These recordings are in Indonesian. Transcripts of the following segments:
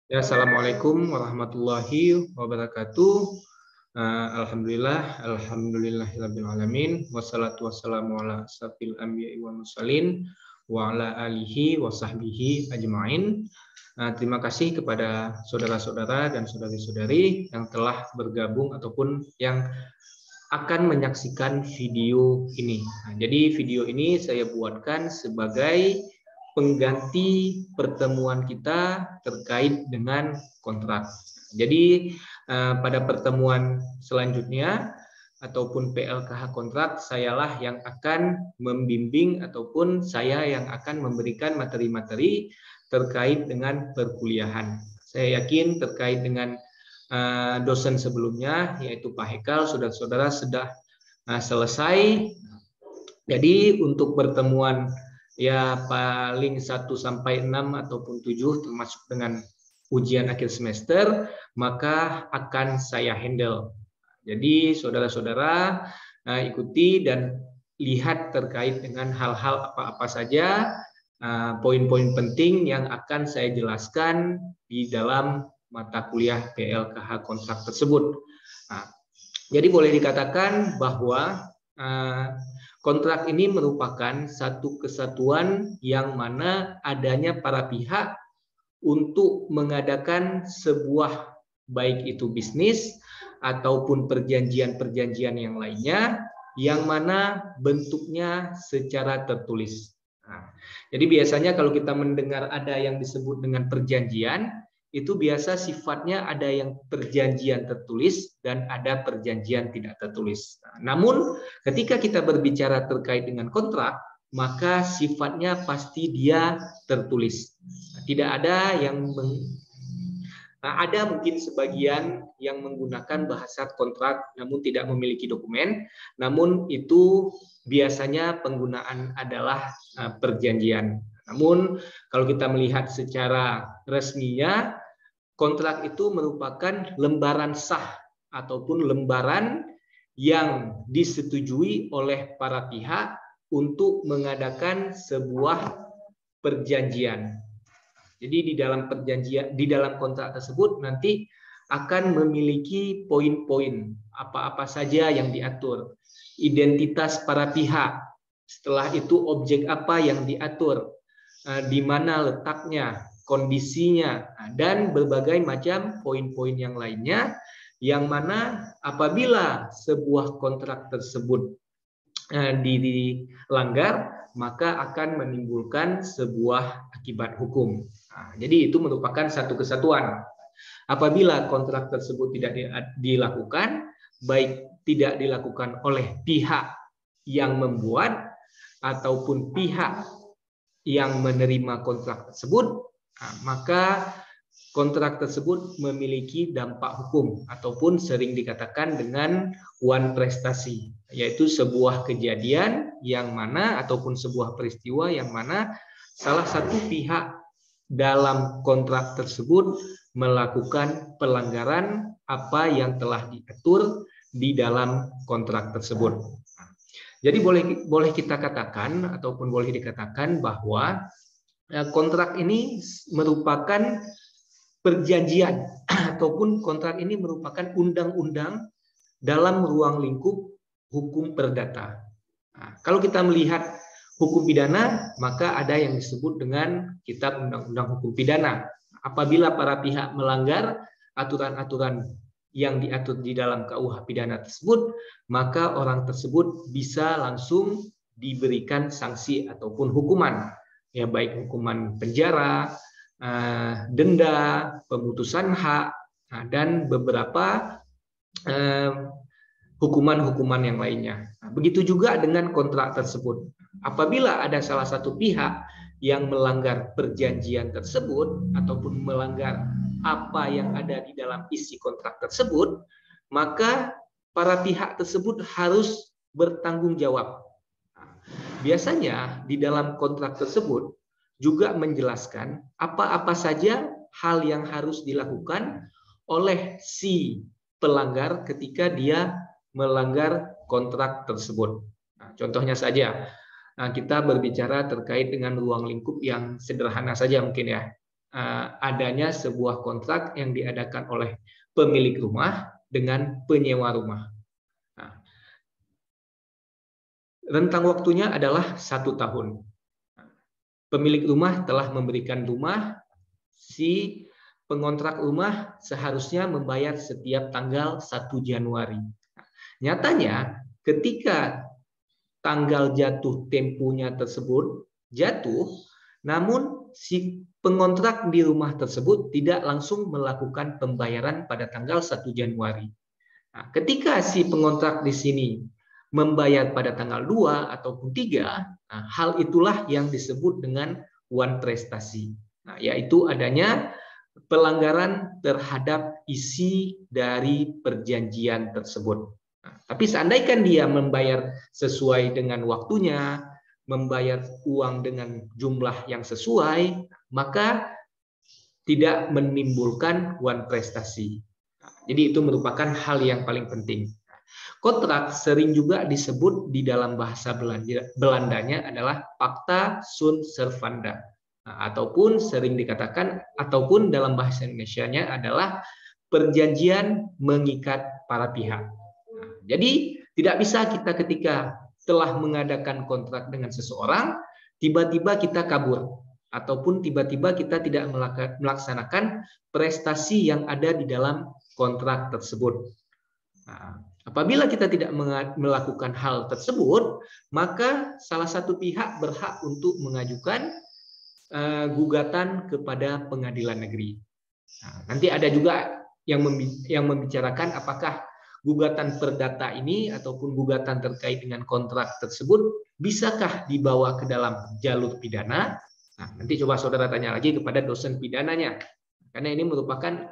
Ya, Assalamualaikum warahmatullahi wabarakatuh. Alhamdulillahirabbil alamin, wassalatu wassalamu ala asyrafil anbiya'i wal mursalin wa ala alihi wa sahbihi ajmain. Terima kasih kepada saudara-saudara dan saudari-saudari yang telah bergabung ataupun yang akan menyaksikan video ini. Jadi video ini saya buatkan sebagai pengganti pertemuan kita terkait dengan kontrak. Jadi pada pertemuan selanjutnya ataupun PLKH kontrak, sayalah yang akan membimbing ataupun saya yang akan memberikan materi-materi terkait dengan perkuliahan. Saya yakin terkait dengan dosen sebelumnya, yaitu Pak Hekal, saudara-saudara sudah selesai. Jadi untuk pertemuan ya paling 1 sampai 6 ataupun 7 termasuk dengan ujian akhir semester, maka akan saya handle. Jadi saudara-saudara ikuti dan lihat terkait dengan hal-hal apa-apa saja poin-poin penting yang akan saya jelaskan di dalam mata kuliah PLKH kontrak tersebut. Jadi boleh dikatakan bahwa kontrak ini merupakan satu kesatuan yang mana adanya para pihak untuk mengadakan sebuah baik itu bisnis ataupun perjanjian-perjanjian yang lainnya yang mana bentuknya secara tertulis. Jadi biasanya kalau kita mendengar ada yang disebut dengan perjanjian, itu biasa sifatnya ada yang perjanjian tertulis dan ada perjanjian tidak tertulis. Namun ketika kita berbicara terkait dengan kontrak, maka sifatnya pasti dia tertulis. Tidak ada yang ada mungkin sebagian yang menggunakan bahasa kontrak namun tidak memiliki dokumen, namun itu biasanya penggunaan adalah perjanjian. Namun kalau kita melihat secara resminya, kontrak itu merupakan lembaran sah ataupun lembaran yang disetujui oleh para pihak untuk mengadakan sebuah perjanjian. Jadi di dalam perjanjian, di dalam kontrak tersebut nanti akan memiliki poin-poin apa-apa saja yang diatur, identitas para pihak, setelah itu objek apa yang diatur, di mana letaknya, kondisinya, dan berbagai macam poin-poin yang lainnya, yang mana apabila sebuah kontrak tersebut dilanggar, maka akan menimbulkan sebuah akibat hukum. Jadi itu merupakan satu kesatuan. Apabila kontrak tersebut tidak dilakukan, baik tidak dilakukan oleh pihak yang membuat ataupun pihak yang menerima kontrak tersebut, maka kontrak tersebut memiliki dampak hukum ataupun sering dikatakan dengan wan prestasi, yaitu sebuah kejadian yang mana ataupun sebuah peristiwa yang mana salah satu pihak dalam kontrak tersebut melakukan pelanggaran apa yang telah diatur di dalam kontrak tersebut. Jadi boleh kita katakan ataupun boleh dikatakan bahwa kontrak ini merupakan perjanjian ataupun kontrak ini merupakan undang-undang dalam ruang lingkup hukum perdata. Kalau kita melihat hukum pidana, maka ada yang disebut dengan Kitab Undang-Undang Hukum Pidana. Apabila para pihak melanggar aturan-aturan yang diatur di dalam KUH pidana tersebut, maka orang tersebut bisa langsung diberikan sanksi ataupun hukuman, ya baik hukuman penjara, denda, pemutusan hak, dan beberapa hukuman-hukuman yang lainnya. Begitu juga dengan kontrak tersebut. Apabila ada salah satu pihak yang melanggar perjanjian tersebut ataupun melanggar apa yang ada di dalam isi kontrak tersebut, maka para pihak tersebut harus bertanggung jawab. Biasanya di dalam kontrak tersebut juga menjelaskan apa-apa saja hal yang harus dilakukan oleh si pelanggar ketika dia melanggar kontrak tersebut. Contohnya saja, kita berbicara terkait dengan ruang lingkup yang sederhana saja mungkin ya. adanya sebuah kontrak yang diadakan oleh pemilik rumah dengan penyewa rumah. Nah, rentang waktunya adalah 1 tahun. Pemilik rumah telah memberikan rumah, si pengontrak rumah seharusnya membayar setiap tanggal 1 Januari. Nyatanya ketika tanggal jatuh temponya tersebut jatuh, namun si pengontrak di rumah tersebut tidak langsung melakukan pembayaran pada tanggal 1 Januari. Nah, ketika si pengontrak di sini membayar pada tanggal 2 ataupun 3, nah, hal itulah yang disebut dengan wan prestasi. Nah, yaitu adanya pelanggaran terhadap isi dari perjanjian tersebut. Nah, tapi seandainya dia membayar sesuai dengan waktunya, membayar uang dengan jumlah yang sesuai, maka tidak menimbulkan wan prestasi. Nah, jadi itu merupakan hal yang paling penting. Kontrak sering juga disebut di dalam bahasa Belandanya adalah Pacta sunt servanda. Nah, ataupun sering dikatakan, ataupun dalam bahasa Indonesianya adalah perjanjian mengikat para pihak. Nah, jadi tidak bisa kita ketika telah mengadakan kontrak dengan seseorang, tiba-tiba kita kabur, ataupun tiba-tiba kita tidak melaksanakan prestasi yang ada di dalam kontrak tersebut. Nah, apabila kita tidak melakukan hal tersebut, maka salah satu pihak berhak untuk mengajukan gugatan kepada pengadilan negeri. Nah, nanti ada juga yang membicarakan apakah gugatan perdata ini ataupun gugatan terkait dengan kontrak tersebut bisakah dibawa ke dalam jalur pidana. Nah, nanti coba saudara tanya lagi kepada dosen pidananya, karena ini merupakan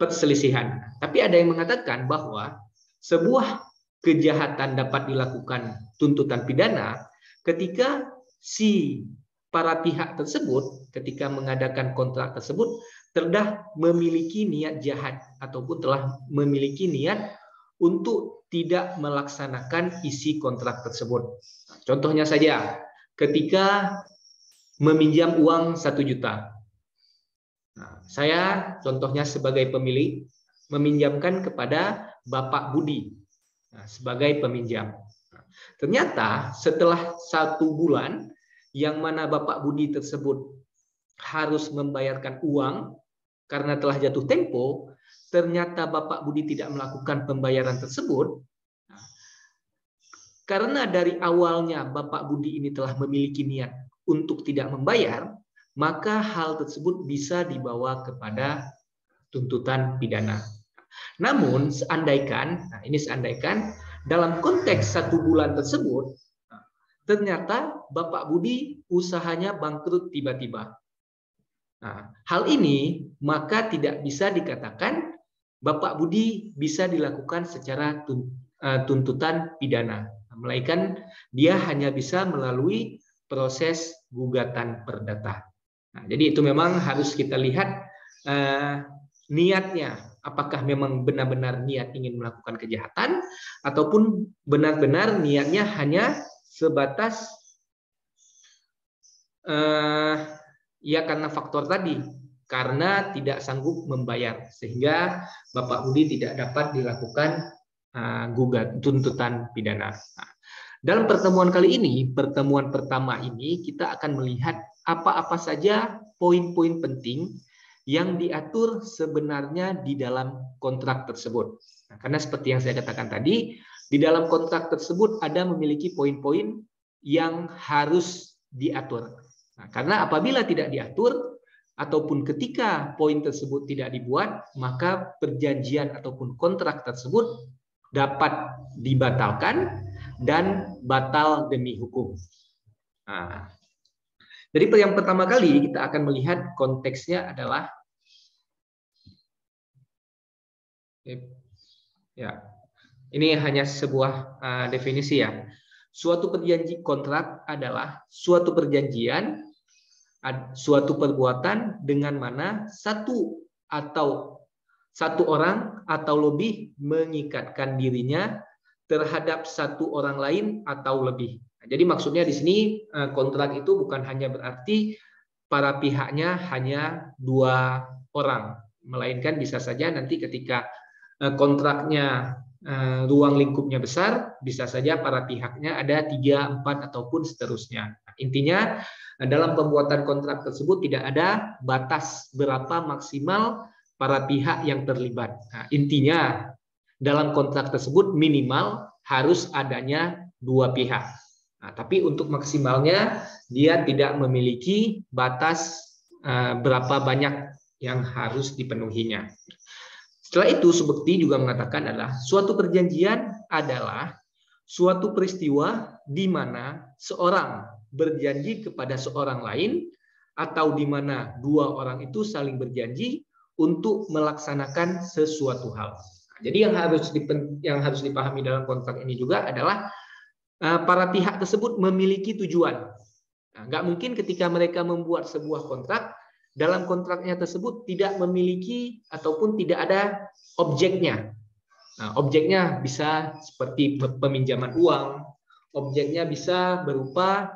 perselisihan. Tapi ada yang mengatakan bahwa sebuah kejahatan dapat dilakukan tuntutan pidana ketika si para pihak tersebut ketika mengadakan kontrak tersebut telah memiliki niat jahat ataupun telah memiliki niat untuk tidak melaksanakan isi kontrak tersebut. Contohnya saja, ketika meminjam uang 1 juta. Nah, saya contohnya sebagai pemilik meminjamkan kepada Bapak Budi sebagai peminjam. Nah, ternyata setelah 1 bulan yang mana Bapak Budi tersebut harus membayarkan uang karena telah jatuh tempo, ternyata Bapak Budi tidak melakukan pembayaran tersebut. Nah, karena dari awalnya Bapak Budi ini telah memiliki niat untuk tidak membayar, maka hal tersebut bisa dibawa kepada tuntutan pidana. Namun seandainya, nah ini seandainya dalam konteks 1 bulan tersebut, ternyata Bapak Budi usahanya bangkrut tiba-tiba. Nah, hal ini maka tidak bisa dikatakan Bapak Budi bisa dilakukan secara tuntutan pidana, melainkan dia hanya bisa melalui proses gugatan perdata. Nah, jadi itu memang harus kita lihat niatnya, apakah memang benar-benar niat ingin melakukan kejahatan ataupun benar-benar niatnya hanya sebatas ya karena faktor tadi, karena tidak sanggup membayar sehingga Bapak Budi tidak dapat dilakukan tuntutan pidana. Nah, dalam pertemuan kali ini, pertemuan pertama ini kita akan melihat apa-apa saja poin-poin penting yang diatur sebenarnya di dalam kontrak tersebut. Nah, karena seperti yang saya katakan tadi, di dalam kontrak tersebut ada memiliki poin-poin yang harus diatur. Nah, karena apabila tidak diatur ataupun ketika poin tersebut tidak dibuat, maka perjanjian ataupun kontrak tersebut dapat dibatalkan dan batal demi hukum. Nah, jadi yang pertama kali kita akan melihat konteksnya adalah ya, ini hanya sebuah definisi ya. Suatu perjanjian kontrak adalah suatu perjanjian, suatu perbuatan dengan mana satu orang atau lebih mengikatkan dirinya terhadap satu orang lain atau lebih. Jadi maksudnya di sini kontrak itu bukan hanya berarti para pihaknya hanya 2 orang, melainkan bisa saja nanti ketika kontraknya ruang lingkupnya besar, bisa saja para pihaknya ada 3, 4 ataupun seterusnya. Intinya dalam pembuatan kontrak tersebut tidak ada batas berapa maksimal para pihak yang terlibat. Nah, intinya dalam kontrak tersebut minimal harus adanya 2 pihak. Nah, tapi untuk maksimalnya dia tidak memiliki batas berapa banyak yang harus dipenuhinya. Setelah itu, Subekti juga mengatakan adalah suatu perjanjian adalah suatu peristiwa di mana seorang berjanji kepada seorang lain atau di mana 2 orang itu saling berjanji untuk melaksanakan sesuatu hal. Jadi yang harus dipahami dalam kontrak ini juga adalah para pihak tersebut memiliki tujuan. Nah, nggak mungkin ketika mereka membuat sebuah kontrak, dalam kontraknya tersebut tidak memiliki ataupun tidak ada objeknya. Nah, objeknya bisa seperti peminjaman uang, objeknya bisa berupa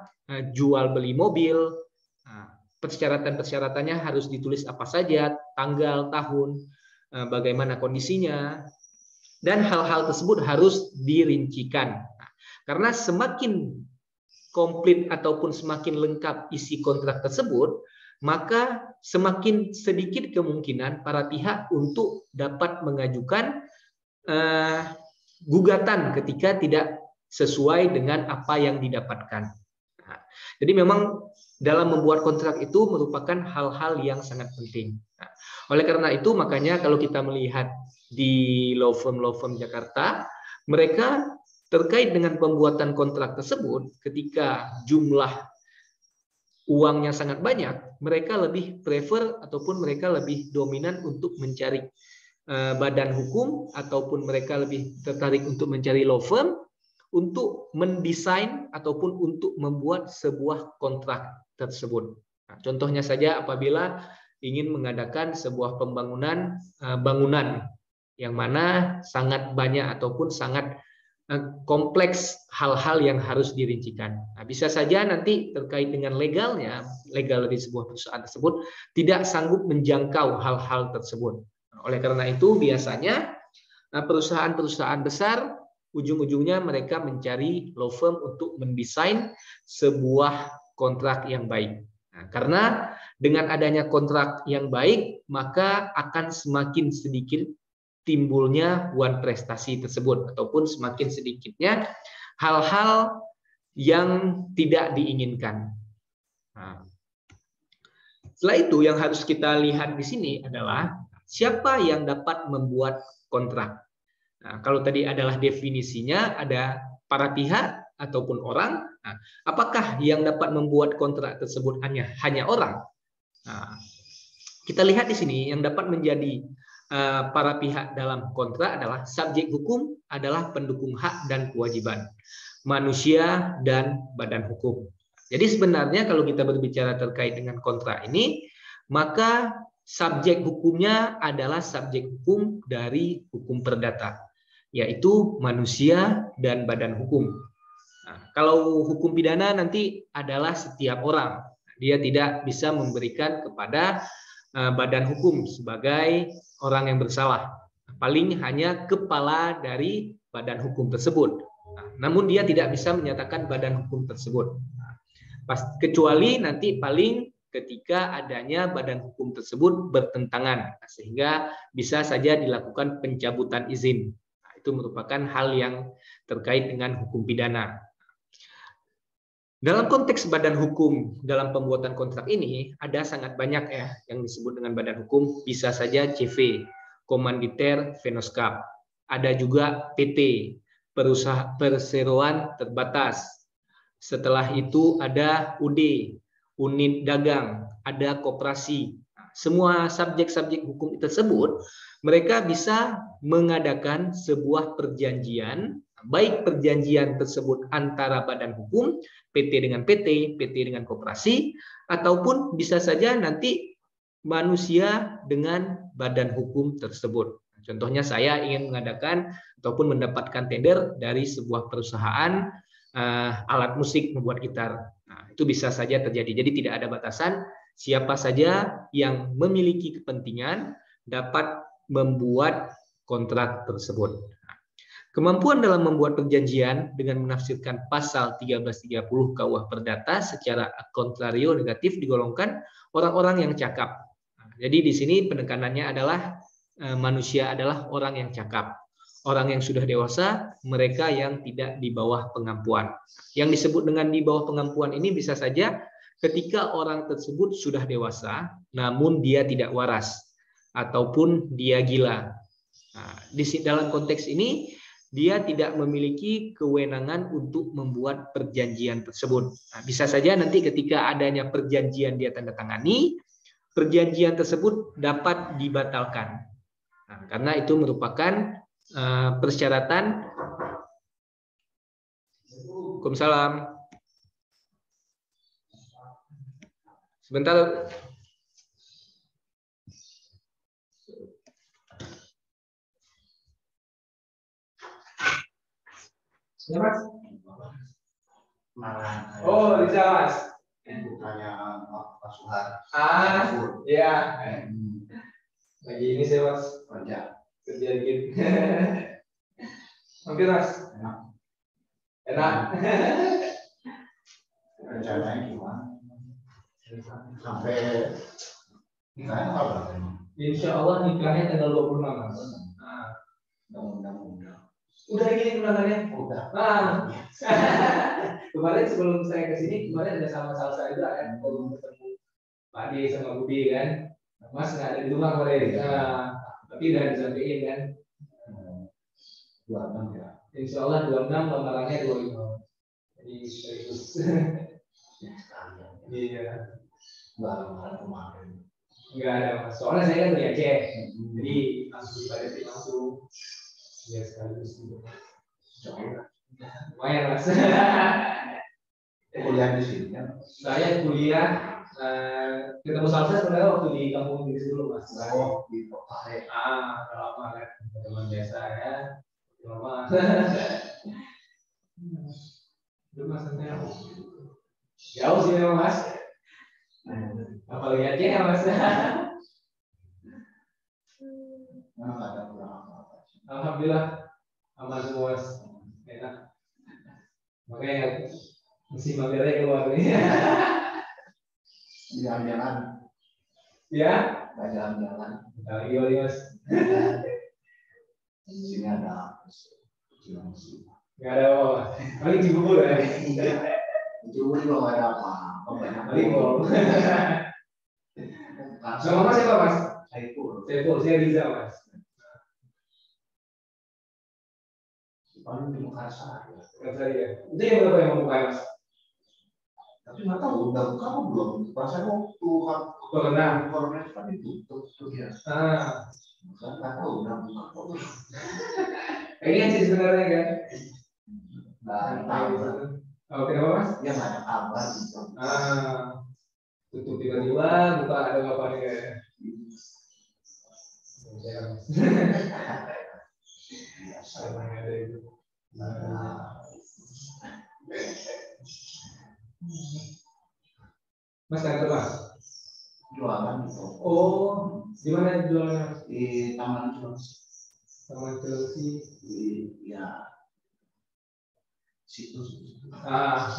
jual beli mobil. Nah, persyaratan-persyaratannya harus ditulis apa saja, tanggal, tahun, bagaimana kondisinya, dan hal-hal tersebut harus dirincikan. Karena semakin komplit ataupun semakin lengkap isi kontrak tersebut, maka semakin sedikit kemungkinan para pihak untuk dapat mengajukan gugatan ketika tidak sesuai dengan apa yang didapatkan. Nah, jadi memang dalam membuat kontrak itu merupakan hal-hal yang sangat penting. Nah, oleh karena itu makanya kalau kita melihat di law firm Jakarta, mereka terkait dengan pembuatan kontrak tersebut, ketika jumlah uangnya sangat banyak, mereka lebih prefer ataupun mereka lebih dominan untuk mencari badan hukum ataupun mereka lebih tertarik untuk mencari law firm untuk mendesain ataupun untuk membuat sebuah kontrak tersebut. Nah, contohnya saja apabila ingin mengadakan sebuah pembangunan bangunan yang mana sangat banyak ataupun sangat kompleks hal-hal yang harus dirincikan. Nah, bisa saja nanti terkait dengan legal dari sebuah perusahaan tersebut tidak sanggup menjangkau hal-hal tersebut. Oleh karena itu biasanya perusahaan-perusahaan besar ujung-ujungnya mereka mencari law firm untuk mendesain sebuah kontrak yang baik. Nah, karena dengan adanya kontrak yang baik maka akan semakin sedikit timbulnya wan prestasi tersebut ataupun semakin sedikitnya hal-hal yang tidak diinginkan. Nah, setelah itu yang harus kita lihat di sini adalah siapa yang dapat membuat kontrak. Nah, kalau tadi adalah definisinya ada para pihak ataupun orang. Nah, apakah yang dapat membuat kontrak tersebut hanya orang? Nah, kita lihat di sini yang dapat menjadi para pihak dalam kontrak adalah subjek hukum adalah pendukung hak dan kewajiban manusia dan badan hukum. Jadi sebenarnya kalau kita berbicara terkait dengan kontrak ini, maka subjek hukumnya adalah subjek hukum dari hukum perdata, yaitu manusia dan badan hukum. Nah, kalau hukum pidana nanti adalah setiap orang, dia tidak bisa memberikan kepada badan hukum sebagai orang yang bersalah. Paling hanya kepala dari badan hukum tersebut. Nah, namun dia tidak bisa menyatakan badan hukum tersebut. Nah, kecuali nanti paling ketika adanya badan hukum tersebut bertentangan, sehingga bisa saja dilakukan pencabutan izin. Nah, itu merupakan hal yang terkait dengan hukum pidana. Dalam konteks badan hukum dalam pembuatan kontrak ini ada sangat banyak yang disebut dengan badan hukum. Bisa saja CV, Komanditer Venoskap. Ada juga PT, Perseroan Terbatas. Setelah itu ada UD, Unit Dagang, ada koperasi. Semua subjek-subjek hukum tersebut mereka bisa mengadakan sebuah perjanjian, baik perjanjian tersebut antara badan hukum, PT dengan PT, PT dengan koperasi, ataupun bisa saja nanti manusia dengan badan hukum tersebut. Contohnya saya ingin mengadakan ataupun mendapatkan tender dari sebuah perusahaan alat musik membuat gitar. Nah, itu bisa saja terjadi. Jadi tidak ada batasan Siapa saja yang memiliki kepentingan dapat membuat kontrak tersebut. Kemampuan dalam membuat perjanjian dengan menafsirkan pasal 1330 KUH Perdata secara kontrario negatif digolongkan orang-orang yang cakap. Jadi di sini penekanannya adalah manusia adalah orang yang cakap. Orang yang sudah dewasa, mereka yang tidak di bawah pengampuan. Yang disebut dengan di bawah pengampuan ini bisa saja ketika orang tersebut sudah dewasa, namun dia tidak waras, ataupun dia gila. Nah, dalam konteks ini, dia tidak memiliki kewenangan untuk membuat perjanjian tersebut. Nah, bisa saja nanti ketika adanya perjanjian dia tanda tangani, perjanjian tersebut dapat dibatalkan. Nah, karena itu merupakan persyaratan. Waalaikumsalam. Sebentar. Ya, Mas. Oh, bisa, Mas. Pertanyaan Pak Suhar. Ya. Lagi ini saya, Mas. Kerja dikit. Mampir, Mas. Enak. Rencananya gimana? Sampai nikahnya kapan? Insya Allah nikahnya tanggal 26, Mas. Undang-undang. Udah gini undangannya? Udah. Kemarin sebelum saya ke sini, kemarin ada sama Salsa juga kan, baru ketemu Pak Adi sama Budi kan. Mas nggak ada di rumah kemarin. Tapi udah disampaikan kan. 26 ya. Insya Allah 26, lamarannya 25. Jadi sekaligus. Iya. Lamaran kemarin. Enggak ada Mas. Soalnya saya kan dari Aceh. Jadi langsung dipadati langsung. Ya sekaligus gitu. Lumayan Mas. Kuliah di sini kan? Saya kuliah ketemu Salsa sebenarnya waktu di kampung Inggris dulu Mas. Oh, di Kota. Lama kan. Teman biasa ya. Lama. Itu Mas santai. Jauh sih memang Mas. Apalagi Aceh ya Mas. Nggak ada kurang apa-apa. Alhamdulillah aman semua Mas. Enak. Makanya mesti mampirnya keluar nih. Jalan-jalan. Ya? Nggak jalan-jalan. Lagi wali Mas. Di sini ada Nggak ada apa-apa. Paling Cibubur ya. Cibubur juga nggak ada apa. Paling mau. Nama Mas siapa Mas? Saiful. Saya Riza Mas. Paling di Makassar ya. Makassar ya. Itu yang berapa yang mau buka Mas? Tapi nggak tahu udah buka apa belum. Perasaan waktu corona kan ditutup tuh ya. Saya nggak tahu udah buka apa belum. Kayaknya sih sebenarnya kan. Nggak tahu. Oh, kenapa Mas? Ya nggak ada kabar gitu. Tutup tiba-tiba buka ada apa nih kayak. Biasa ada itu. Mas kantor Mas? Jualan gitu. Oh, di mana jualannya? Di Taman Chelsea. Taman Chelsea. Ya. Situ.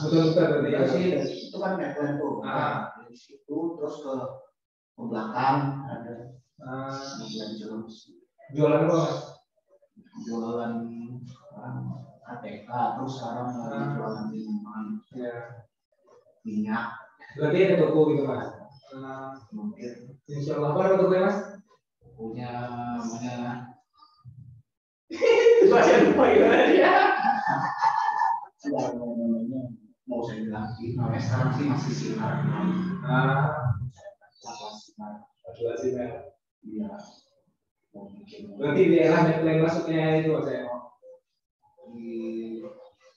Betul berarti ya sih itu kan netland tuh. Dari situ terus ke belakang ada. Jualan apa Mas? Jualan ATK terus sekarang lagi jualan minuman. Ya. Minyak. Berarti ada toko gitu Mas? Mungkin. Insya Allah apa ada toko Mas? Punya namanya. Saya lupa gimana dia. Namanya mau saya bilang sih, namanya sekarang sih masih sinar. Sinar. Iya. Berarti di daerah yang masuknya itu saya mau.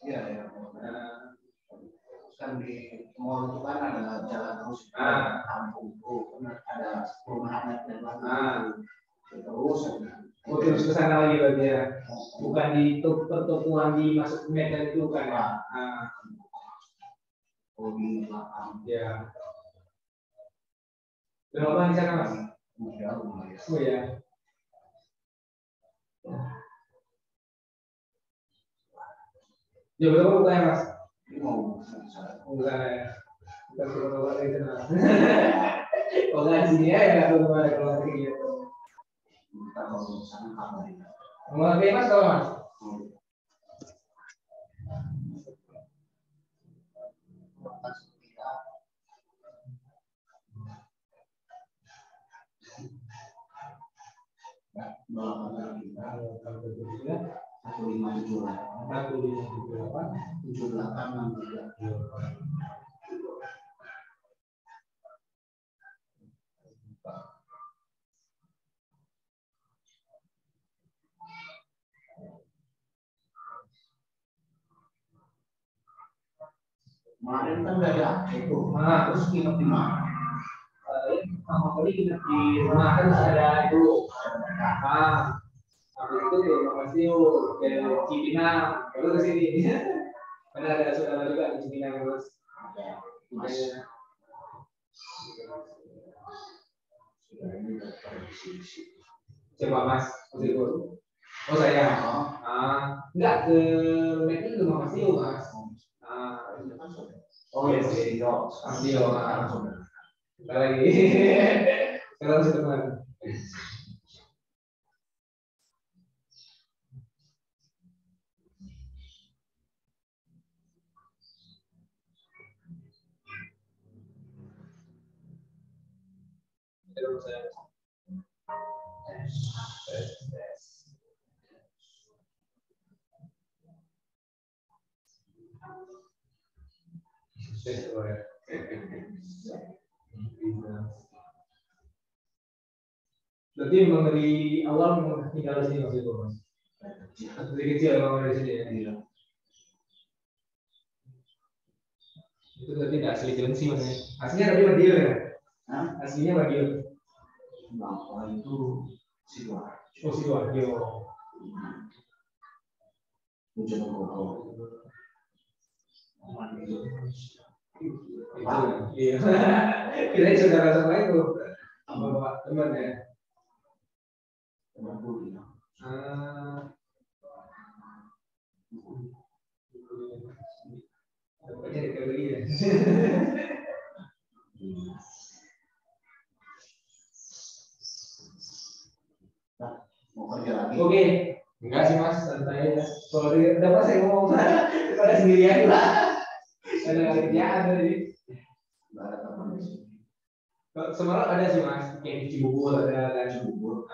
Iya ya. Kan di mall itu kan ada jalan terus. Kampung itu ada perumahan dan lain-lain. Terus terus ke sana lagi berarti ya. Bukan di pertokoan di masuk medan itu kan ya. Oh di belakang. Ya. Berapa di sana Mas? Oh ya. Ya berapa bertanya Mas? Enggak ya. Kita suruh bawa dari sana. Kalau nggak di sini ya nggak perlu ada kalau nanti gitu. Mau lebih Mas kalau Mas? Kemarin kan udah ada itu, terus nginep di mana? Sama kali nginep di rumah kan ada itu. Habis itu ke rumah Mas Tio ke Cipinang, baru ke sini. Karena ada saudara juga di Cipinang terus. Mas. Coba Mas, oh saya. Enggak ke Medan ke rumah Mas Tio Mas. Oh ya sih, Mas Tio. Kita lagi. Sekarang masih teman. Berarti memang dari awal memang tinggal di sini Mas Eko Mas. Dari kecil memang dari sini ya. Iya. Itu berarti tidak asli Jelensi Mas. Aslinya tapi Madiun ya? Aslinya Madiun. Nah, itu Sidoarjo. Oh Sidoarjo. Bojonegoro. Iya. Kita saudara sama itu. Bapak teman ya. Teman kuliah. Dapatnya di Kelly ya. Nah, mau kerja lagi? Oke. Enggak sih Mas, santai aja. Kalau udah pas saya ngomong pada sendirian lah. Ada kerjaan tadi. Nggak ada teman di sini. Semarang ada sih Mas, kayak di Cibubur ada kan. Cibubur.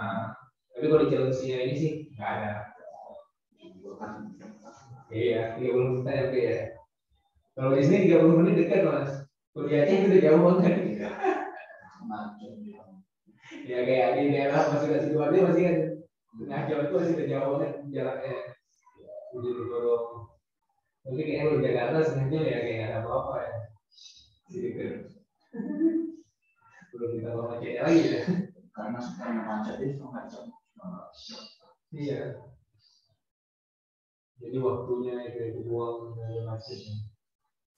Tapi kalau di Cilengsi ini sih nggak ada. Cibubur kan. Iya, 30 menit ya, ya. Kalau di sini 30 menit dekat Mas. Kuliahnya itu udah jauh banget. Ya kayak di daerah masih ke Sidoarjo masih kan. Tengah Jawa itu masih udah jauh banget jaraknya. Bojonegoro. Tapi kayaknya kalau di Jakarta sebenarnya ya kayak nggak ada apa-apa ya. Jadi dekat. Belum kita bawa macetnya lagi ya. Karena macet itu macam. Iya. Jadi waktunya itu dibuang dari macetnya.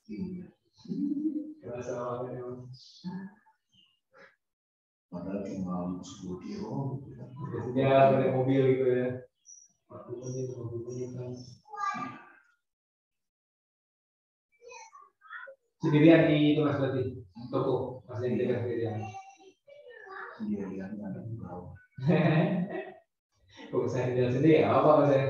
Iya. Kerasa banget emang. Padahal cuma 10 kilo. Ya, pakai mobil gitu ya. 40 menit kan. Sendirian di itu Mas berarti toko Mas yang jaga sendirian. Sendirian ada berapa? Kok saya jalan sendiri ya apa Mas ya?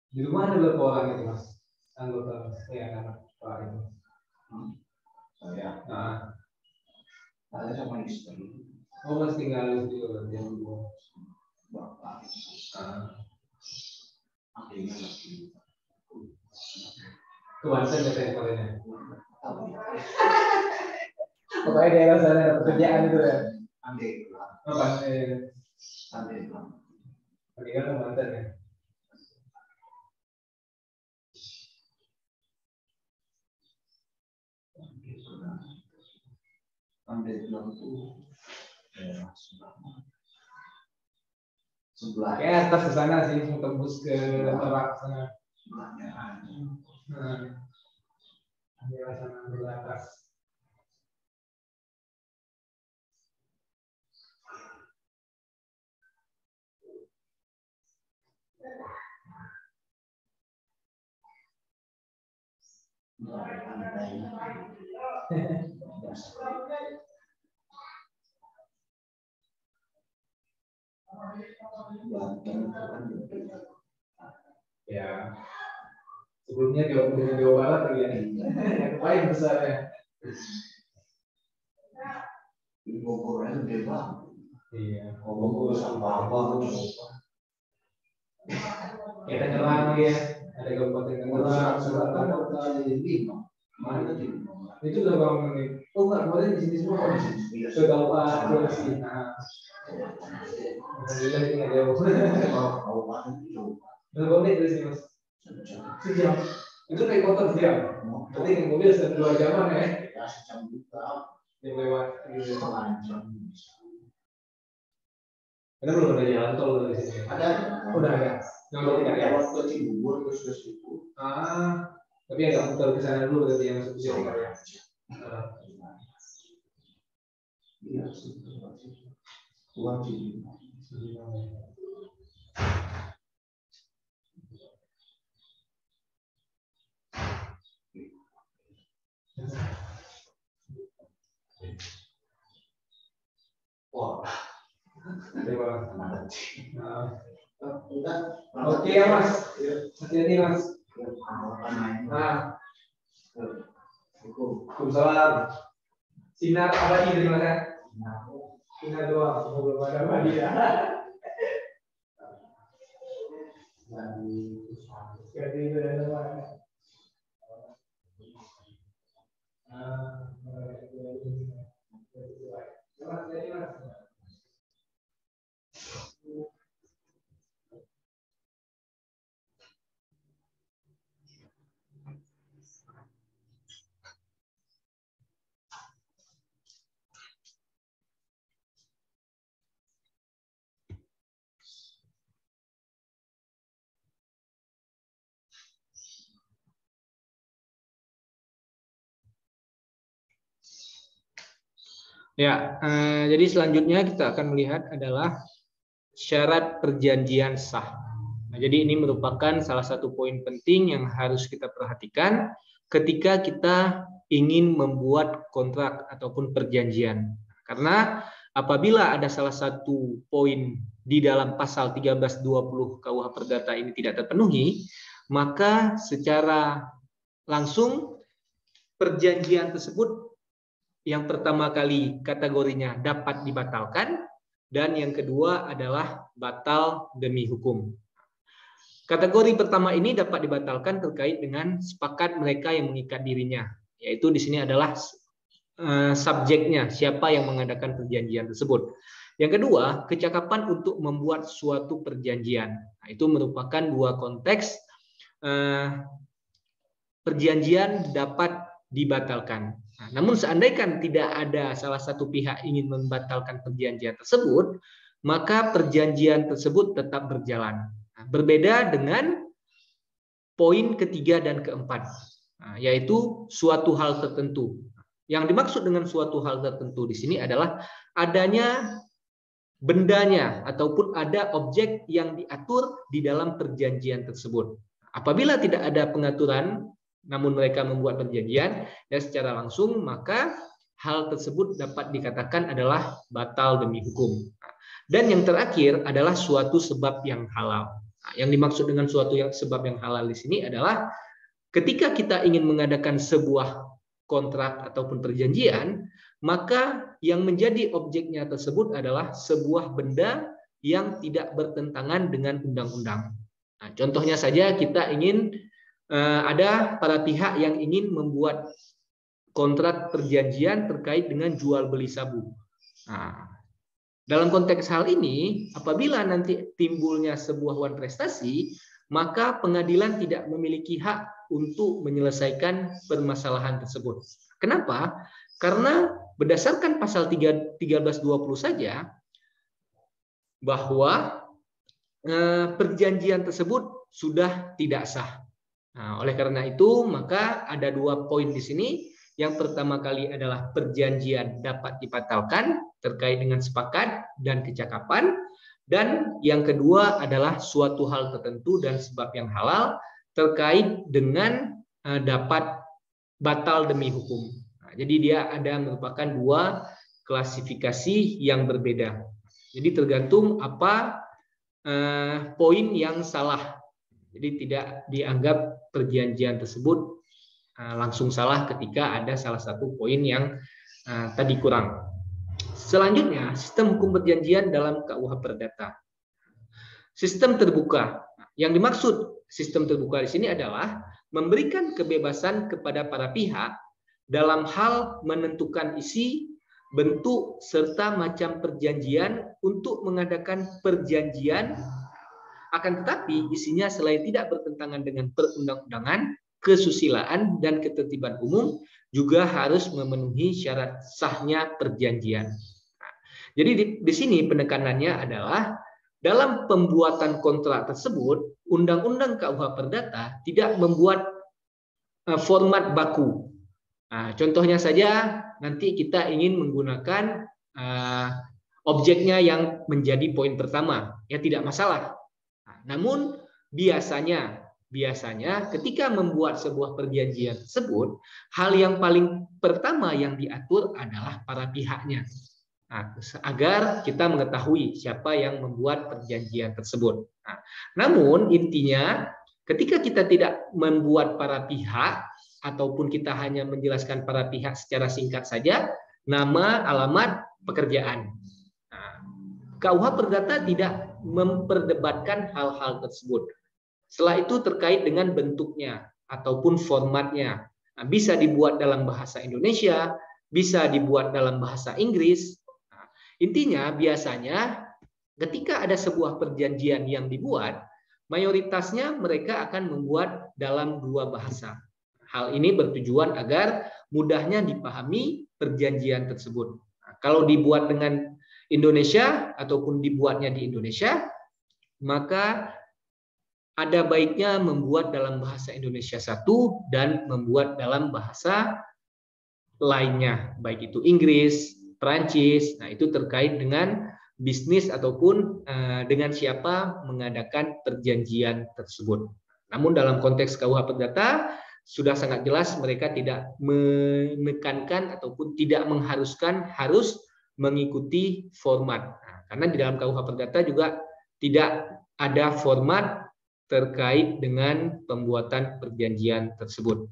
Di rumah ada berapa orang itu Mas? Anggota Mas, anak Pak itu. Saya. Saya sama istri. Oh Mas tinggal di yang dua. Bapak. Akhirnya lagi. Ke Banten katanya kemarinnya. Pokoknya daerah sana ada pekerjaan itu ya. Andai. Oh Banten. Andai. Meninggal ke Banten ya. Andai bilang itu Sebelah. Kayak atas ke sana sih, tembus ke Merak sana. Daerah sana di atas. Ya, sebelumnya dengan Jawa Barat lagi ya, yang paling besar ya. Di Bogor itu bebas. Iya, Bogor sama apa? Kita Tangerang ya, ada Kabupaten Tangerang, Selatan. Mana di? Itu udah berapa menit? Oh enggak, kemarin di sini semua. Sudah Sulawesi. Nah, alhamdulillah ini nggak jauh. Kabupaten itu. Berapa menit dari sini mas? Sejam. Itu naik motor sejam. Nanti naik mobil 2 jaman ya. Ya sejam juga. Yang lewat gitu. Jam. Karena belum ada jalan tol dari sini. Ada. Udah ada. Yang belum ada. Lewat ke Cibubur terus ke situ. Tapi agak muter ke sana dulu berarti yang masuk ke sini ya. Iya sih. Uang sih. Wah. Oke ya mas. Hati-hati mas. Waalaikumsalam. Sinar abadi dari mana? Sinar doang, belum ada abadi ya. Jadi itu ada mana? Ya, jadi selanjutnya kita akan melihat adalah syarat perjanjian sah. Nah, jadi ini merupakan salah satu poin penting yang harus kita perhatikan ketika kita ingin membuat kontrak ataupun perjanjian. Karena apabila ada salah satu poin di dalam pasal 1320 KUH Perdata ini tidak terpenuhi, maka secara langsung perjanjian tersebut yang pertama kali kategorinya dapat dibatalkan, dan yang kedua adalah batal demi hukum. Kategori pertama ini dapat dibatalkan terkait dengan sepakat mereka yang mengikat dirinya, yaitu di sini adalah subjeknya, siapa yang mengadakan perjanjian tersebut. Yang kedua, kecakapan untuk membuat suatu perjanjian. Nah, itu merupakan dua konteks perjanjian dapat dibatalkan. Nah, namun seandainya tidak ada salah satu pihak ingin membatalkan perjanjian tersebut, maka perjanjian tersebut tetap berjalan. Nah, berbeda dengan poin ketiga dan keempat, yaitu suatu hal tertentu. Yang dimaksud dengan suatu hal tertentu di sini adalah adanya bendanya ataupun ada objek yang diatur di dalam perjanjian tersebut. Apabila tidak ada pengaturan, namun mereka membuat perjanjian dan secara langsung, maka hal tersebut dapat dikatakan adalah batal demi hukum. Dan yang terakhir adalah suatu sebab yang halal. Nah, yang dimaksud dengan suatu sebab yang halal di sini adalah ketika kita ingin mengadakan sebuah kontrak ataupun perjanjian, maka yang menjadi objeknya tersebut adalah sebuah benda yang tidak bertentangan dengan undang-undang. Nah, contohnya saja kita ingin ada para pihak yang ingin membuat kontrak perjanjian terkait dengan jual beli sabu. Nah, dalam konteks hal ini, apabila nanti timbulnya sebuah wan prestasi, maka pengadilan tidak memiliki hak untuk menyelesaikan permasalahan tersebut. Kenapa? Karena berdasarkan pasal 1320 saja, bahwa perjanjian tersebut sudah tidak sah. Nah, oleh karena itu, maka ada 2 poin di sini. Yang pertama kali adalah perjanjian dapat dibatalkan terkait dengan sepakat dan kecakapan. Dan yang kedua adalah suatu hal tertentu dan sebab yang halal terkait dengan dapat batal demi hukum. Nah, jadi dia ada merupakan 2 klasifikasi yang berbeda. Jadi tergantung apa poin yang salah. Jadi tidak dianggap perjanjian tersebut langsung salah ketika ada salah satu poin yang tadi kurang. Selanjutnya, sistem hukum perjanjian dalam KUH Perdata. Sistem terbuka. Yang dimaksud sistem terbuka di sini adalah memberikan kebebasan kepada para pihak dalam hal menentukan isi, bentuk, serta macam perjanjian untuk mengadakan perjanjian, akan tetapi isinya selain tidak bertentangan dengan perundang-undangan, kesusilaan, dan ketertiban umum, juga harus memenuhi syarat sahnya perjanjian. Nah, jadi di sini penekanannya adalah dalam pembuatan kontrak tersebut, Undang-Undang KUH Perdata tidak membuat format baku. Nah, contohnya saja, nanti kita ingin menggunakan objeknya yang menjadi poin pertama, ya tidak masalah. Nah, namun biasanya ketika membuat sebuah perjanjian tersebut, hal yang paling pertama yang diatur adalah para pihaknya. Nah, agar kita mengetahui siapa yang membuat perjanjian tersebut. Nah, namun intinya ketika kita tidak membuat para pihak ataupun kita hanya menjelaskan para pihak secara singkat saja, nama, alamat, pekerjaan. Nah, KUH Perdata tidak memperdebatkan hal-hal tersebut. Setelah itu terkait dengan bentuknya ataupun formatnya. Nah, bisa dibuat dalam bahasa Indonesia, bisa dibuat dalam bahasa Inggris. Nah, intinya biasanya ketika ada sebuah perjanjian yang dibuat, mayoritasnya mereka akan membuat dalam 2 bahasa. Hal ini bertujuan agar mudahnya dipahami perjanjian tersebut. Nah, kalau dibuat dengan Indonesia ataupun dibuatnya di Indonesia, maka ada baiknya membuat dalam bahasa Indonesia 1 dan membuat dalam bahasa lainnya, baik itu Inggris, Perancis. Nah, itu terkait dengan bisnis ataupun dengan siapa mengadakan perjanjian tersebut. Namun dalam konteks KUH Perdata sudah sangat jelas mereka tidak menekankan ataupun tidak mengharuskan harus mengikuti format. Nah, karena di dalam KUH Perdata juga tidak ada format terkait dengan pembuatan perjanjian tersebut.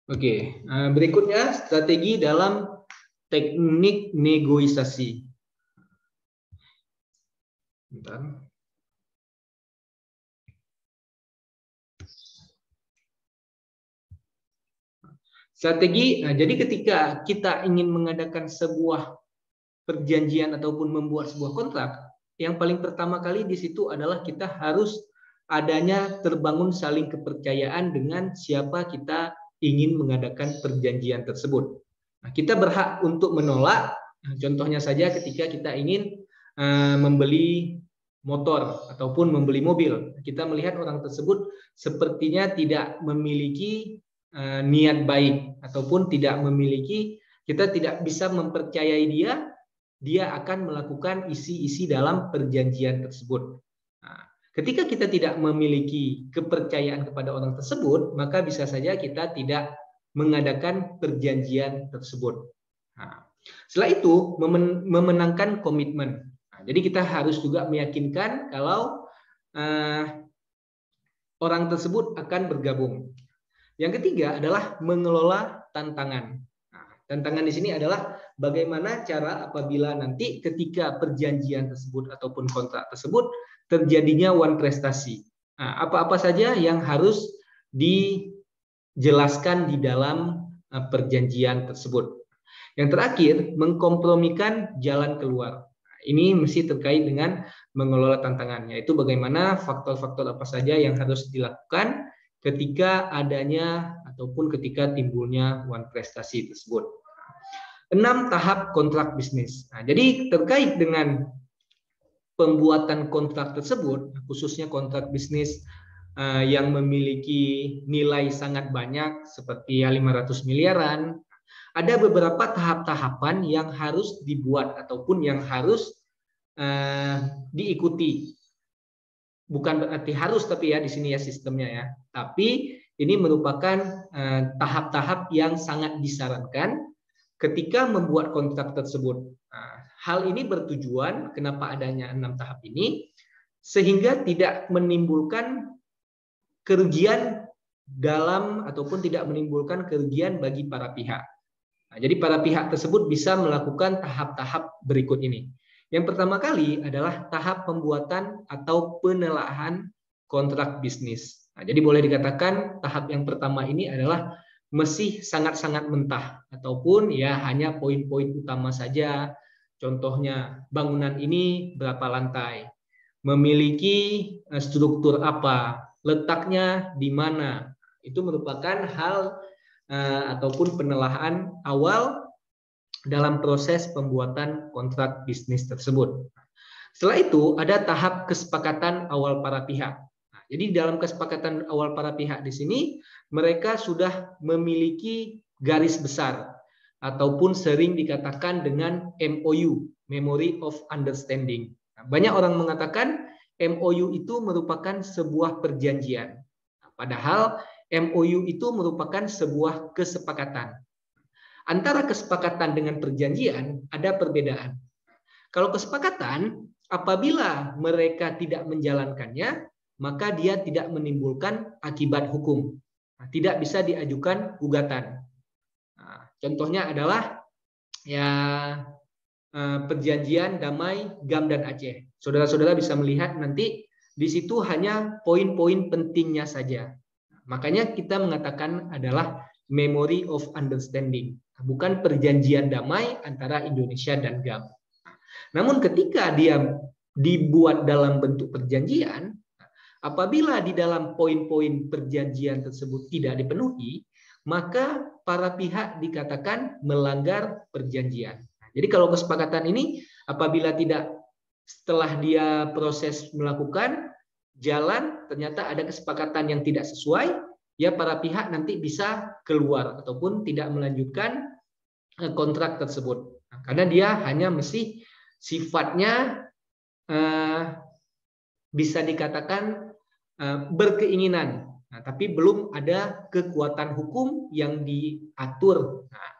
Oke, berikutnya strategi dalam teknik negosiasi. Bentar. Strategi, jadi ketika kita ingin mengadakan sebuah perjanjian ataupun membuat sebuah kontrak, yang paling pertama kali di situ adalah kita harus adanya terbangun saling kepercayaan dengan siapa kita ingin mengadakan perjanjian tersebut. Nah, kita berhak untuk menolak. Contohnya saja ketika kita ingin membeli motor ataupun membeli mobil, kita melihat orang tersebut sepertinya tidak memiliki niat baik ataupun tidak memiliki, kita tidak bisa mempercayai dia akan melakukan isi-isi dalam perjanjian tersebut. Nah, ketika kita tidak memiliki kepercayaan kepada orang tersebut, maka bisa saja kita tidak mengadakan perjanjian tersebut. Nah, setelah itu memenangkan komitmen. Nah, jadi kita harus juga meyakinkan kalau orang tersebut akan bergabung. Yang ketiga adalah mengelola tantangan. Nah, tantangan di sini adalah bagaimana cara apabila nanti ketika perjanjian tersebut ataupun kontrak tersebut terjadinya one prestasi. Nah, apa-apa saja yang harus dijelaskan di dalam perjanjian tersebut. Yang terakhir, mengkompromikan jalan keluar. Ini mesti terkait dengan mengelola tantangan, yaitu bagaimana faktor-faktor apa saja yang harus dilakukan ketika adanya ataupun ketika timbulnya one prestasi tersebut. 6 tahap kontrak bisnis. Nah, jadi terkait dengan pembuatan kontrak tersebut, khususnya kontrak bisnis yang memiliki nilai sangat banyak seperti 500 miliaran, ada beberapa tahap-tahapan yang harus dibuat ataupun yang harus diikuti. Bukan berarti harus, tapi ya di sini ya sistemnya ya. Tapi ini merupakan tahap-tahap yang sangat disarankan ketika membuat kontrak tersebut. Hal ini bertujuan kenapa adanya 6 tahap ini, sehingga tidak menimbulkan kerugian dalam ataupun tidak menimbulkan kerugian bagi para pihak. Nah, jadi para pihak tersebut bisa melakukan tahap-tahap berikut ini. Yang pertama kali adalah tahap pembuatan atau penelaahan kontrak bisnis. Nah, jadi boleh dikatakan tahap yang pertama ini adalah masih sangat-sangat mentah ataupun ya hanya poin-poin utama saja. Contohnya bangunan ini berapa lantai, memiliki struktur apa, letaknya di mana. Itu merupakan hal ataupun penelaahan awal dalam proses pembuatan kontrak bisnis tersebut. Setelah itu ada tahap kesepakatan awal para pihak. Nah, jadi dalam kesepakatan awal para pihak di sini mereka sudah memiliki garis besar ataupun sering dikatakan dengan MOU, Memory of Understanding. Nah, banyak orang mengatakan MOU itu merupakan sebuah perjanjian. Nah, padahal MOU itu merupakan sebuah kesepakatan. Antara kesepakatan dengan perjanjian ada perbedaan. Kalau kesepakatan, apabila mereka tidak menjalankannya, maka dia tidak menimbulkan akibat hukum. Nah, tidak bisa diajukan gugatan. Nah, contohnya adalah ya perjanjian damai GAM dan Aceh. Saudara-saudara bisa melihat nanti di situ hanya poin-poin pentingnya saja. Makanya kita mengatakan adalah Memory of Understanding, bukan perjanjian damai antara Indonesia dan GAM. Namun ketika dia dibuat dalam bentuk perjanjian, apabila di dalam poin-poin perjanjian tersebut tidak dipenuhi, maka para pihak dikatakan melanggar perjanjian. Jadi kalau kesepakatan ini apabila tidak setelah dia proses melakukan jalan, ternyata ada kesepakatan yang tidak sesuai, ya para pihak nanti bisa keluar ataupun tidak melanjutkan kontrak tersebut. Nah, karena dia hanya mesti sifatnya bisa dikatakan berkeinginan, nah, tapi belum ada kekuatan hukum yang diatur. Nah,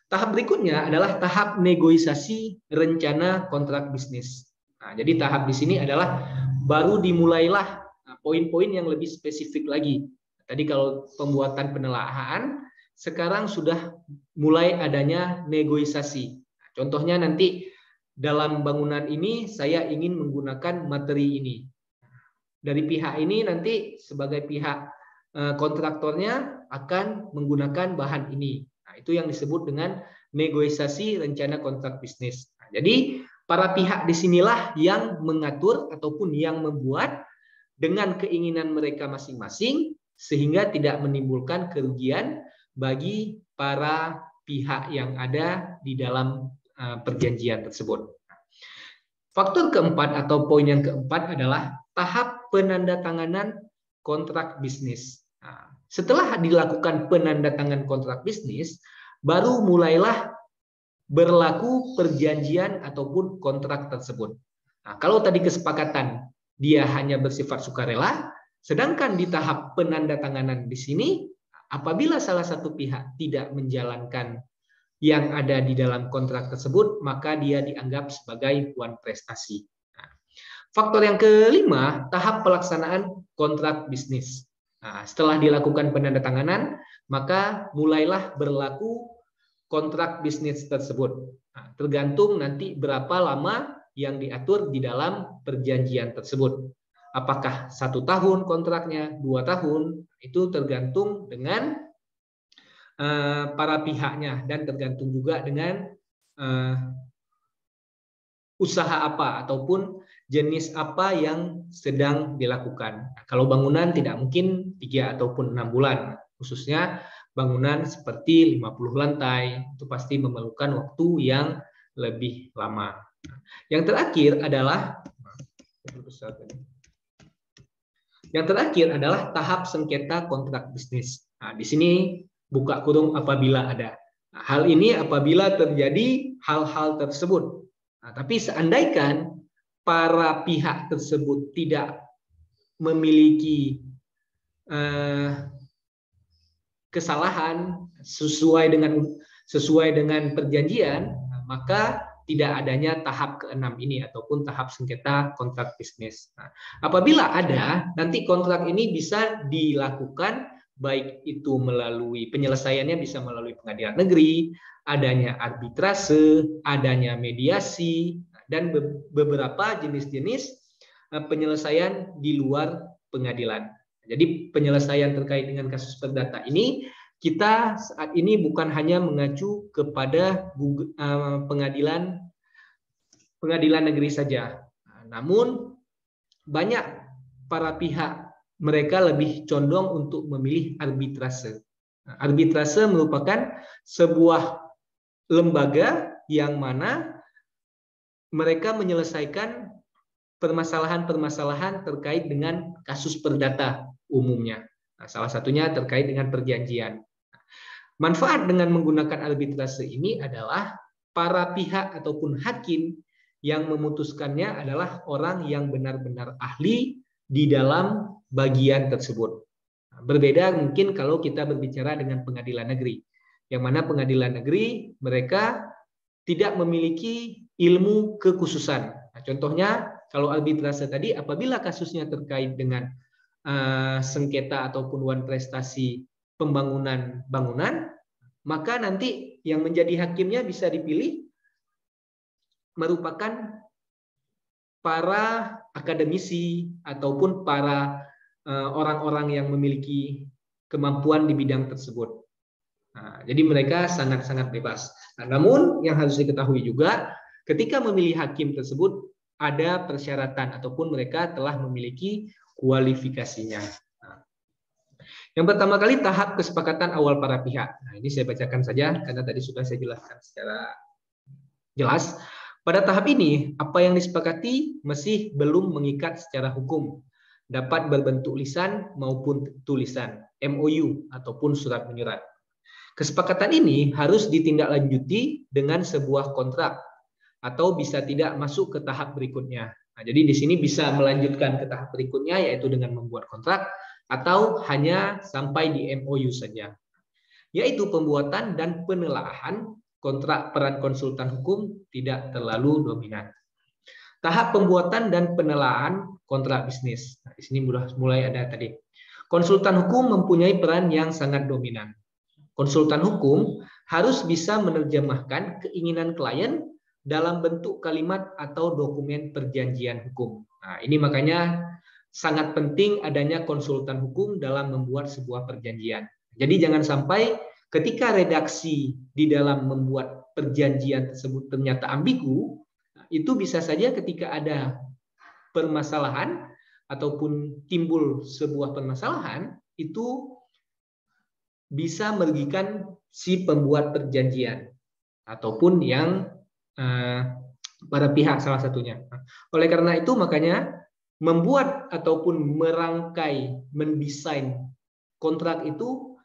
tahap berikutnya adalah tahap negosiasi rencana kontrak bisnis. Nah, jadi tahap di sini adalah baru dimulailah poin-poin yang lebih spesifik lagi. Tadi kalau pembuatan penelaahan, sekarang sudah mulai adanya negosiasi. Contohnya nanti dalam bangunan ini saya ingin menggunakan materi ini. Dari pihak ini nanti sebagai pihak kontraktornya akan menggunakan bahan ini. Nah, itu yang disebut dengan negosiasi rencana kontrak bisnis. Nah, jadi para pihak disinilah yang mengatur ataupun yang membuat dengan keinginan mereka masing-masing sehingga tidak menimbulkan kerugian bagi para pihak yang ada di dalam perjanjian tersebut. Faktor keempat atau poin yang keempat adalah tahap penandatanganan kontrak bisnis. Nah, setelah dilakukan penandatangan kontrak bisnis, baru mulailah berlaku perjanjian ataupun kontrak tersebut. Nah, kalau tadi kesepakatan dia hanya bersifat sukarela, sedangkan di tahap penandatanganan di sini, apabila salah satu pihak tidak menjalankan yang ada di dalam kontrak tersebut, maka dia dianggap sebagai one prestasi. Nah, faktor yang kelima, tahap pelaksanaan kontrak bisnis. Nah, setelah dilakukan penandatanganan, maka mulailah berlaku kontrak bisnis tersebut. Nah, tergantung nanti berapa lama yang diatur di dalam perjanjian tersebut. Apakah 1 tahun kontraknya, 2 tahun, itu tergantung dengan para pihaknya dan tergantung juga dengan usaha apa ataupun jenis apa yang sedang dilakukan. Nah, kalau bangunan tidak mungkin 3 ataupun 6 bulan, khususnya bangunan seperti 50 lantai, itu pasti memerlukan waktu yang lebih lama. Yang terakhir adalah tahap sengketa kontrak bisnis. Nah, di sini buka kurung apabila ada. Nah, hal ini apabila terjadi hal-hal tersebut. Nah, tapi seandainya para pihak tersebut tidak memiliki kesalahan sesuai dengan perjanjian, maka tidak adanya tahap ke-6 ini ataupun tahap sengketa kontrak bisnis. Nah, apabila ada, nanti kontrak ini bisa dilakukan baik itu melalui penyelesaiannya bisa melalui pengadilan negeri, adanya arbitrase, adanya mediasi, dan beberapa jenis-jenis penyelesaian di luar pengadilan. Jadi penyelesaian terkait dengan kasus perdata ini kita saat ini bukan hanya mengacu kepada pengadilan negeri saja, namun banyak para pihak mereka lebih condong untuk memilih arbitrase. Arbitrase merupakan sebuah lembaga yang mana mereka menyelesaikan permasalahan-permasalahan terkait dengan kasus perdata umumnya. Nah, salah satunya terkait dengan perjanjian. Manfaat dengan menggunakan arbitrase ini adalah para pihak ataupun hakim yang memutuskannya adalah orang yang benar-benar ahli di dalam bagian tersebut. Berbeda mungkin kalau kita berbicara dengan pengadilan negeri, yang mana pengadilan negeri mereka tidak memiliki ilmu kekhususan. Nah, contohnya kalau arbitrase tadi, apabila kasusnya terkait dengan sengketa ataupun wan prestasi pembangunan bangunan, maka nanti yang menjadi hakimnya bisa dipilih merupakan para akademisi ataupun para orang-orang yang memiliki kemampuan di bidang tersebut. Nah, jadi mereka sangat-sangat bebas. Nah, namun yang harus diketahui juga, ketika memilih hakim tersebut ada persyaratan ataupun mereka telah memiliki kualifikasinya. Nah, yang pertama kali tahap kesepakatan awal para pihak. Nah, ini saya bacakan saja karena tadi sudah saya jelaskan secara jelas. Pada tahap ini, apa yang disepakati masih belum mengikat secara hukum, dapat berbentuk lisan maupun tulisan, MOU ataupun surat menyurat. Kesepakatan ini harus ditindaklanjuti dengan sebuah kontrak atau bisa tidak masuk ke tahap berikutnya. Nah, jadi di sini bisa melanjutkan ke tahap berikutnya yaitu dengan membuat kontrak atau hanya sampai di MOU saja. Yaitu pembuatan dan penelaahan kontrak peran konsultan hukum tidak terlalu dominan. Tahap pembuatan dan penelaahan kontrak bisnis. Nah, di sini mulai ada tadi. Konsultan hukum mempunyai peran yang sangat dominan. Konsultan hukum harus bisa menerjemahkan keinginan klien dalam bentuk kalimat atau dokumen perjanjian hukum. Nah, ini makanya sangat penting adanya konsultan hukum dalam membuat sebuah perjanjian. Jadi jangan sampai ketika redaksi di dalam membuat perjanjian tersebut ternyata ambigu, itu bisa saja ketika ada permasalahan ataupun timbul sebuah permasalahan, itu bisa merugikan si pembuat perjanjian ataupun yang pada pihak salah satunya. Oleh karena itu makanya membuat ataupun merangkai, mendesain kontrak itu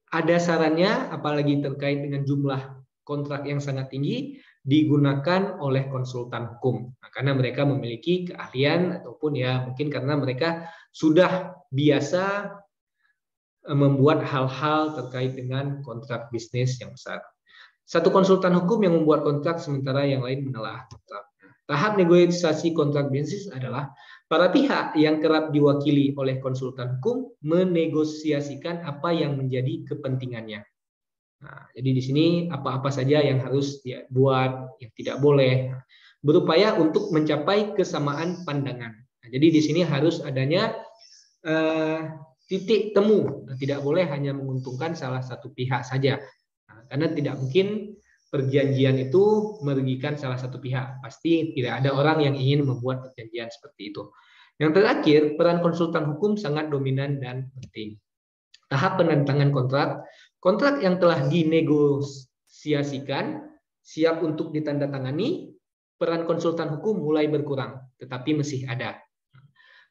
ada sarannya, apalagi terkait dengan jumlah kontrak yang sangat tinggi, digunakan oleh konsultan hukum. Nah, karena mereka memiliki keahlian ataupun ya mungkin karena mereka sudah biasa membuat hal-hal terkait dengan kontrak bisnis yang besar. Satu konsultan hukum yang membuat kontrak sementara yang lain menelaah kontrak. Tahap negosiasi kontrak bisnis adalah Para pihak yang kerap diwakili oleh konsultan hukum menegosiasikan apa yang menjadi kepentingannya. Nah, jadi di sini apa-apa saja yang harus dia buat, yang tidak boleh, berupaya untuk mencapai kesamaan pandangan. Nah, jadi di sini harus adanya titik temu, tidak boleh hanya menguntungkan salah satu pihak saja. Nah, karena tidak mungkin perjanjian itu merugikan salah satu pihak. Pasti tidak ada orang yang ingin membuat perjanjian seperti itu. Yang terakhir, peran konsultan hukum sangat dominan dan penting. Tahap penandatanganan kontrak. Kontrak yang telah dinegosiasikan siap untuk ditandatangani, peran konsultan hukum mulai berkurang, tetapi masih ada.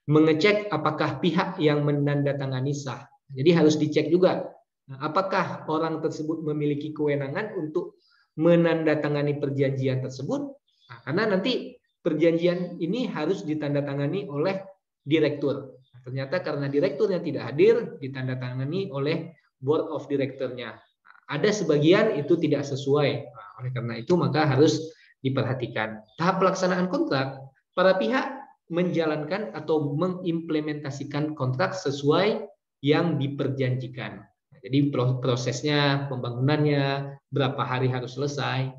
Mengecek apakah pihak yang menandatangani sah. Jadi harus dicek juga, apakah orang tersebut memiliki kewenangan untuk menandatangani perjanjian tersebut. Nah, karena nanti perjanjian ini harus ditandatangani oleh direktur. Nah, ternyata karena direkturnya tidak hadir, ditandatangani oleh board of director-nya. Ada sebagian itu tidak sesuai. Nah, oleh karena itu maka harus diperhatikan. Tahap pelaksanaan kontrak, para pihak menjalankan atau mengimplementasikan kontrak sesuai yang diperjanjikan. Jadi prosesnya, pembangunannya, berapa hari harus selesai.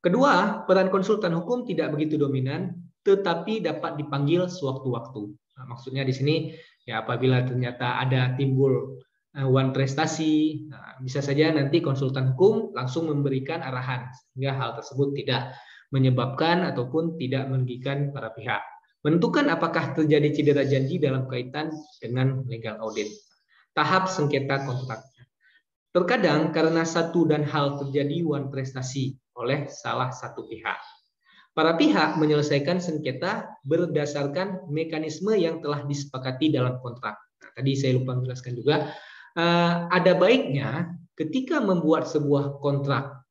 Kedua, peran konsultan hukum tidak begitu dominan, tetapi dapat dipanggil sewaktu-waktu. Nah, maksudnya di sini ya apabila ternyata ada timbul wan prestasi, nah, bisa saja nanti konsultan hukum langsung memberikan arahan sehingga hal tersebut tidak menyebabkan ataupun tidak merugikan para pihak. Menentukan apakah terjadi cedera janji dalam kaitan dengan legal audit. Tahap sengketa kontrak. Terkadang karena satu dan hal terjadi wan prestasi oleh salah satu pihak. Para pihak menyelesaikan sengketa berdasarkan mekanisme yang telah disepakati dalam kontrak. Nah, tadi saya lupa menjelaskan juga, ada baiknya ketika membuat sebuah kontrak,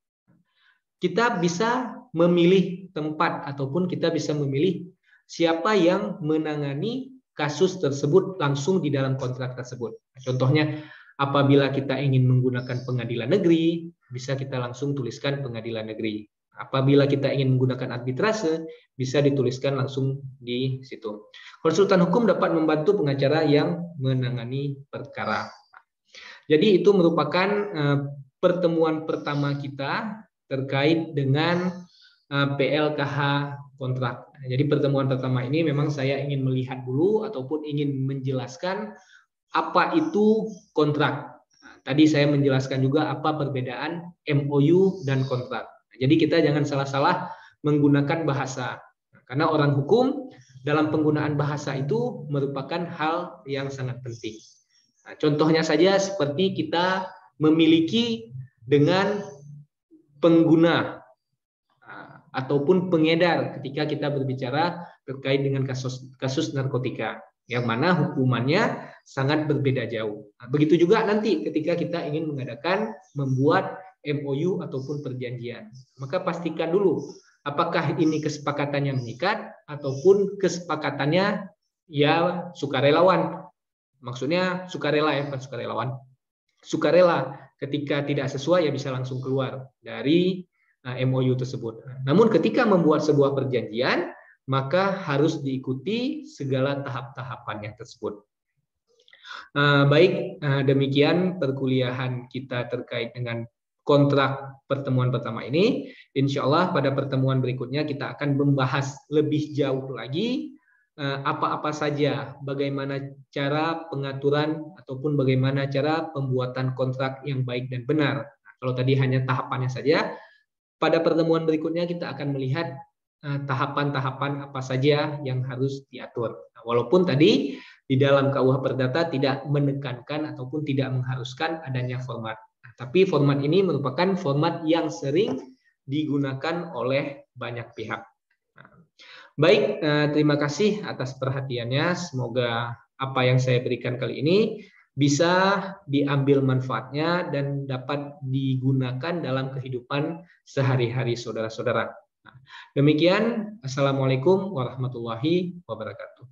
kita bisa memilih tempat ataupun kita bisa memilih siapa yang menangani kasus tersebut langsung di dalam kontrak tersebut. Contohnya, apabila kita ingin menggunakan pengadilan negeri, bisa kita langsung tuliskan pengadilan negeri. Apabila kita ingin menggunakan arbitrase, bisa dituliskan langsung di situ. Konsultan hukum dapat membantu pengacara yang menangani perkara. Jadi itu merupakan pertemuan pertama kita terkait dengan PLKH kontrak. Jadi pertemuan pertama ini memang saya ingin melihat dulu ataupun ingin menjelaskan apa itu kontrak. Tadi saya menjelaskan juga apa perbedaan MOU dan kontrak. Jadi kita jangan salah-salah menggunakan bahasa. Karena orang hukum dalam penggunaan bahasa itu merupakan hal yang sangat penting. Nah, contohnya saja seperti kita memiliki dengan pengguna ataupun pengedar ketika kita berbicara terkait dengan kasus narkotika, yang mana hukumannya sangat berbeda jauh. Nah, begitu juga nanti ketika kita ingin membuat MOU ataupun perjanjian, maka pastikan dulu apakah ini kesepakatannya mengikat ataupun kesepakatannya ya sukarelawan. Maksudnya sukarela ya, bukan sukarelawan. Sukarela, ketika tidak sesuai ya bisa langsung keluar dari MOU tersebut. Namun ketika membuat sebuah perjanjian, maka harus diikuti segala tahap-tahapannya tersebut. Baik, demikian perkuliahan kita terkait dengan kontrak pertemuan pertama ini. Insya Allah pada pertemuan berikutnya kita akan membahas lebih jauh lagi apa-apa saja, bagaimana cara pengaturan ataupun bagaimana cara pembuatan kontrak yang baik dan benar. Kalau tadi hanya tahapannya saja, pada pertemuan berikutnya kita akan melihat tahapan-tahapan apa saja yang harus diatur. Nah, walaupun tadi di dalam KUH Perdata tidak menekankan ataupun tidak mengharuskan adanya format. Nah, tapi format ini merupakan format yang sering digunakan oleh banyak pihak. Nah, baik, terima kasih atas perhatiannya. Semoga apa yang saya berikan kali ini bisa diambil manfaatnya dan dapat digunakan dalam kehidupan sehari-hari saudara-saudara. Demikian, Assalamualaikum warahmatullahi wabarakatuh.